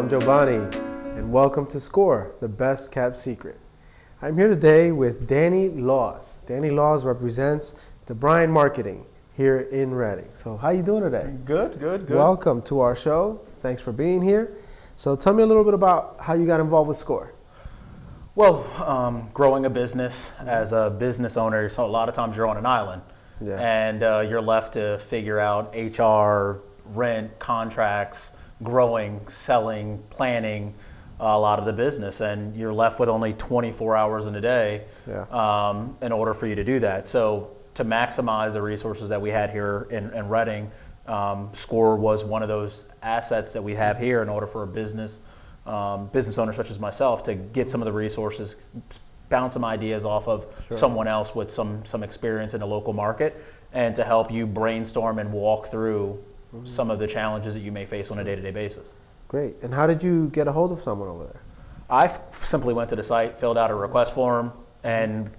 I'm Giovanni, and welcome to SCORE, the best kept secret. I'm here today with Danny Laws. Danny Laws represents the Bryan Marketing here in Reading. So how you doing today? Good. Welcome to our show. Thanks for being here. So tell me a little bit about how you got involved with SCORE. Well, growing a business as a business owner, so a lot of times you're on an island, and you're left to figure out HR, rent, contracts, growing, selling, planning a lot of the business, and you're left with only 24 hours in a day in order for you to do that. So to maximize the resources that we had here in Reading, SCORE was one of those assets that we have here in order for a business owner such as myself to get some of the resources, bounce some ideas off of someone else with some experience in the local market, and to help you brainstorm and walk through some of the challenges that you may face on a day-to-day basis. Great. And how did you get a hold of someone over there? I simply went to the site, filled out a request form, and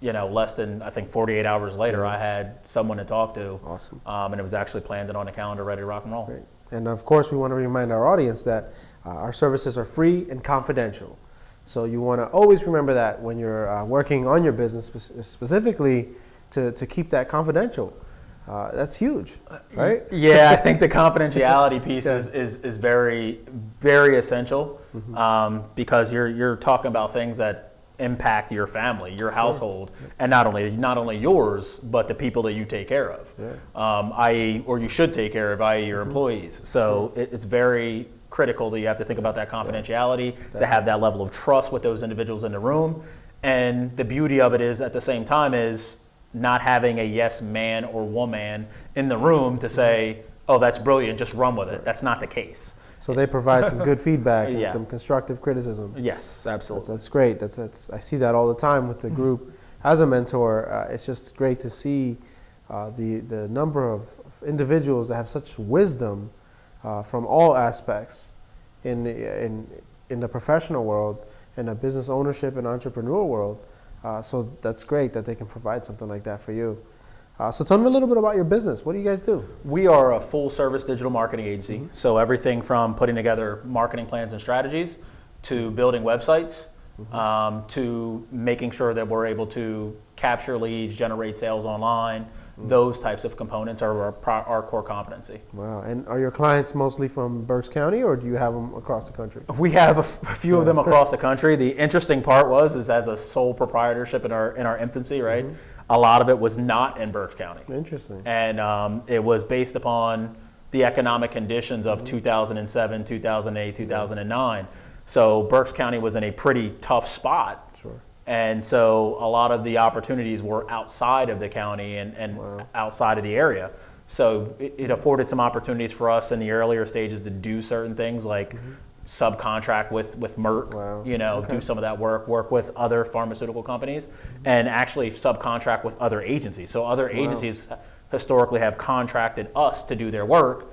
less than, I think, 48 hours later, I had someone to talk to. Awesome. And it was actually planned and on the calendar, ready to rock and roll. Great. And of course, we want to remind our audience that our services are free and confidential. So you want to always remember that when you're working on your business, specifically to keep that confidential. That's huge, right? Yeah, I think the confidentiality piece is very, very essential, because you're talking about things that impact your family, your household, and not only yours, but the people that you take care of, i.e., or you should take care of, i.e., your employees. So it's very critical that you have to think about that confidentiality, to have that level of trust with those individuals in the room. And the beauty of it is, at the same time, is not having a yes man or woman in the room to say, oh, that's brilliant, just run with it. That's not the case. So they provide some good feedback and some constructive criticism. Yes, absolutely. That's great. I see that all the time with the group. As a mentor, it's just great to see the number of individuals that have such wisdom from all aspects in the professional world, in the business ownership and entrepreneurial world. So that's great that they can provide something like that for you. So tell me a little bit about your business. What do you guys do? We are a full-service digital marketing agency. So everything from putting together marketing plans and strategies, to building websites, to making sure that we're able to capture leads, generate sales online. Those types of components are our core competency. Wow. And are your clients mostly from Berks County, or do you have them across the country? We have a few of them across the country. The interesting part is as a sole proprietorship in our infancy, right? A lot of it was not in Berks County. Interesting. And it was based upon the economic conditions of 2007, 2008, 2009. So Berks County was in a pretty tough spot. Sure. And so a lot of the opportunities were outside of the county and outside of the area. So it afforded some opportunities for us in the earlier stages to do certain things like subcontract with Merck, do some of that work with other pharmaceutical companies, and actually subcontract with other agencies. So other agencies historically have contracted us to do their work,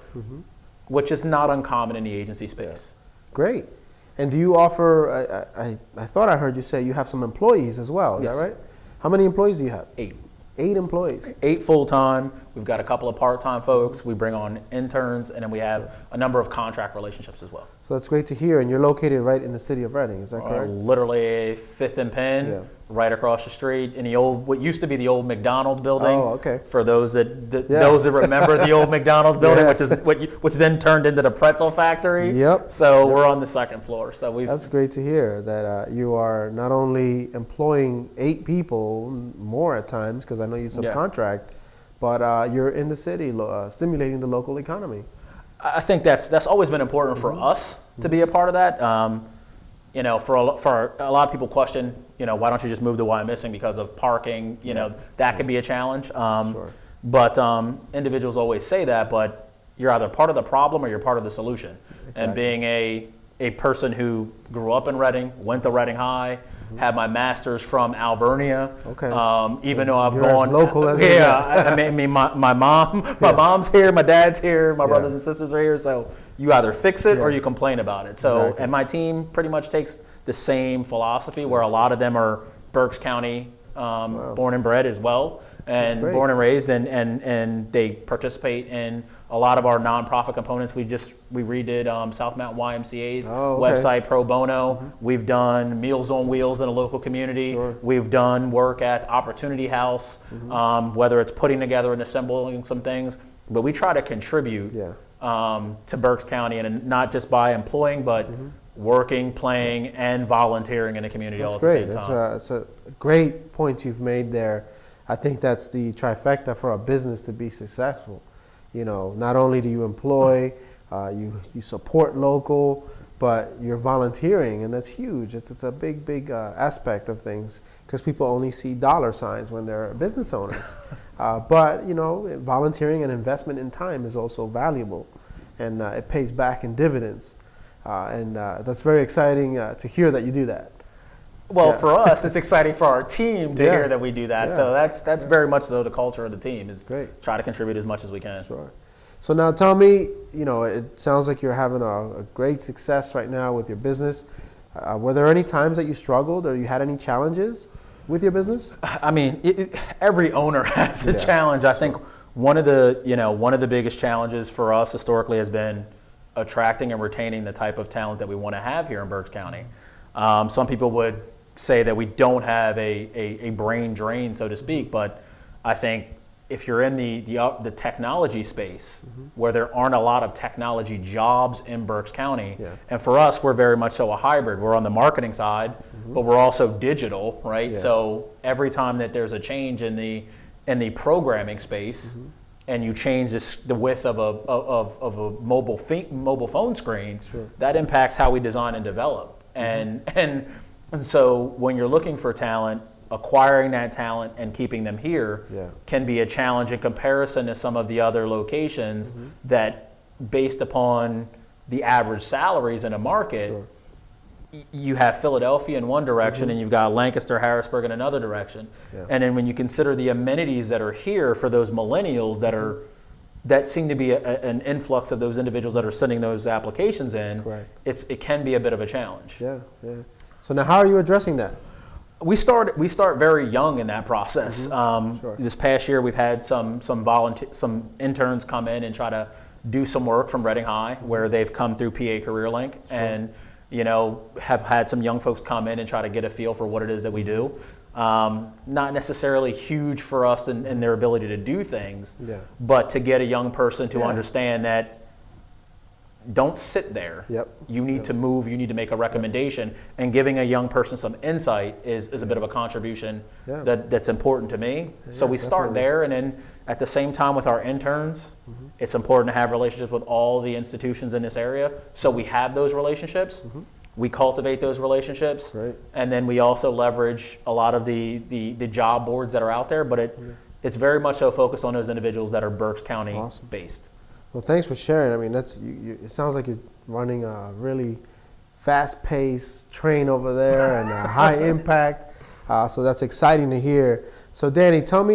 which is not uncommon in the agency space. Great. And do you offer, I thought I heard you say you have some employees as well, is that right? How many employees do you have? 8. 8 employees. 8 full-time. We've got a couple of part-time folks. We bring on interns, and then we have a number of contract relationships as well. So that's great to hear. And you're located right in the city of Reading, is that correct? Literally 5th and Penn, right across the street in the what used to be the old McDonald's building. Oh, okay. For those those that remember the old McDonald's building, which then turned into the pretzel factory. Yep. So we're on the 2nd floor. So that's great to hear that you are not only employing 8 people, more at times, because I know you subcontract, but you're in the city stimulating the local economy. I think that's always been important for us to be a part of that. For a lot of people question, why don't you just move to Wyomissing because of parking? That could be a challenge. But individuals always say that, but you're either part of the problem or you're part of the solution. Exactly. And being a person who grew up in Reading, went to Reading High, had my master's from Alvernia. Okay. Even though I've gone as local as I mean, my mom's here, my dad's here, my brothers and sisters are here. So you either fix it or you complain about it. So and my team pretty much takes the same philosophy, where a lot of them are Berks County born and bred as well, and born and raised, and they participate in A lot of our nonprofit components, we redid South Mountain YMCA's website pro bono. We've done Meals on Wheels in a local community. We've done work at Opportunity House, whether it's putting together and assembling some things. But we try to contribute to Berks County, and not just by employing, but working, playing, and volunteering in the community all at the same time. That's a great point you've made there. I think that's the trifecta for a business to be successful. You know, not only do you employ, you support local, but you're volunteering, and that's huge. It's a big aspect of things, because people only see dollar signs when they're business owners. But, you know, volunteering and investment in time is also valuable, and it pays back in dividends. And that's very exciting to hear that you do that. Well, for us, it's exciting for our team to hear that we do that. So that's very much so the culture of the team, is try to contribute as much as we can. Sure. So now tell me, you know, it sounds like you're having a great success right now with your business. Were there any times that you struggled, or you had any challenges with your business? I mean, every owner has a challenge. I think one of the biggest challenges for us historically has been attracting and retaining the type of talent that we want to have here in Berks County. Some people would say that we don't have a brain drain, so to speak, but I think if you're in the technology space, where there aren't a lot of technology jobs in Berks County, and for us, we're very much so a hybrid. We're on the marketing side, but we're also digital, right? So every time that there's a change in the programming space, and you change the width of a mobile phone screen, that impacts how we design and develop. And so when you're looking for talent, acquiring that talent and keeping them here can be a challenge in comparison to some of the other locations that, based upon the average salaries in a market, you have Philadelphia in one direction and you've got Lancaster, Harrisburg in another direction. And then when you consider the amenities that are here for those millennials that seem to be an influx of those individuals that are sending those applications in, it can be a bit of a challenge. So now how are you addressing that? We start very young in that process. This past year, we've had some interns come in and try to do some work from Reading High, where they've come through PA Career Link, and have had some young folks come in and try to get a feel for what it is that we do. Not necessarily huge for us in their ability to do things, but to get a young person to understand that don't sit there. You need to move, you need to make a recommendation, and giving a young person some insight is a bit of a contribution that's important to me. So we start there, and then at the same time with our interns, it's important to have relationships with all the institutions in this area. So we have those relationships, we cultivate those relationships, and then we also leverage a lot of the job boards that are out there, but it's very much so focused on those individuals that are Berks County based. Well, thanks for sharing. I mean, it sounds like you're running a really fast-paced train over there and a high impact. So that's exciting to hear. So Danny, tell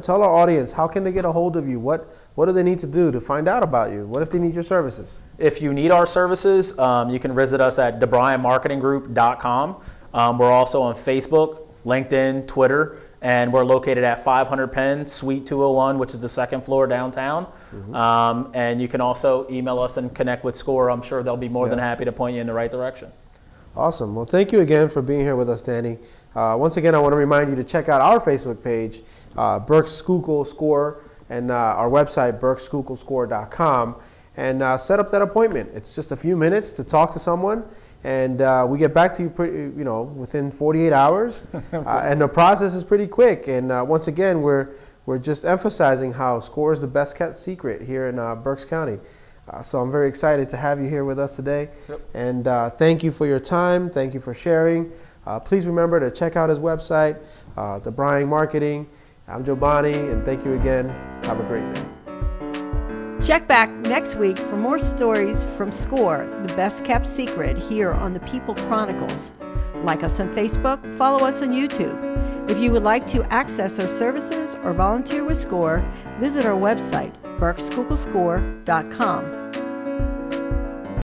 our audience, how can they get a hold of you? What do they need to do to find out about you? What if they need your services? If you need our services, you can visit us at DeBryantMarketingGroup.com. We're also on Facebook, LinkedIn, Twitter, and we're located at 500 Penn, Suite 201, which is the second floor downtown. And you can also email us and connect with SCORE. I'm sure they'll be more than happy to point you in the right direction. Awesome. Well, thank you again for being here with us, Danny. Once again, I want to remind you to check out our Facebook page, Berks Schuylkill SCORE, and our website, BerksSchuylkillScore.com, and set up that appointment. It's just a few minutes to talk to someone, and we get back to you within 48 hours, and the process is pretty quick. And once again, we're just emphasizing how SCORE is the best kept secret here in Berks County. So I'm very excited to have you here with us today. And thank you for your time. Thank you for sharing. Please remember to check out his website, DeBryant Marketing. I'm Giovanni, and thank you again. Have a great day. Check back next week for more stories from SCORE, the best kept secret, here on the People Chronicles. Like us on Facebook, follow us on YouTube. If you would like to access our services or volunteer with SCORE, visit our website, BerksSchuylkillScore.com.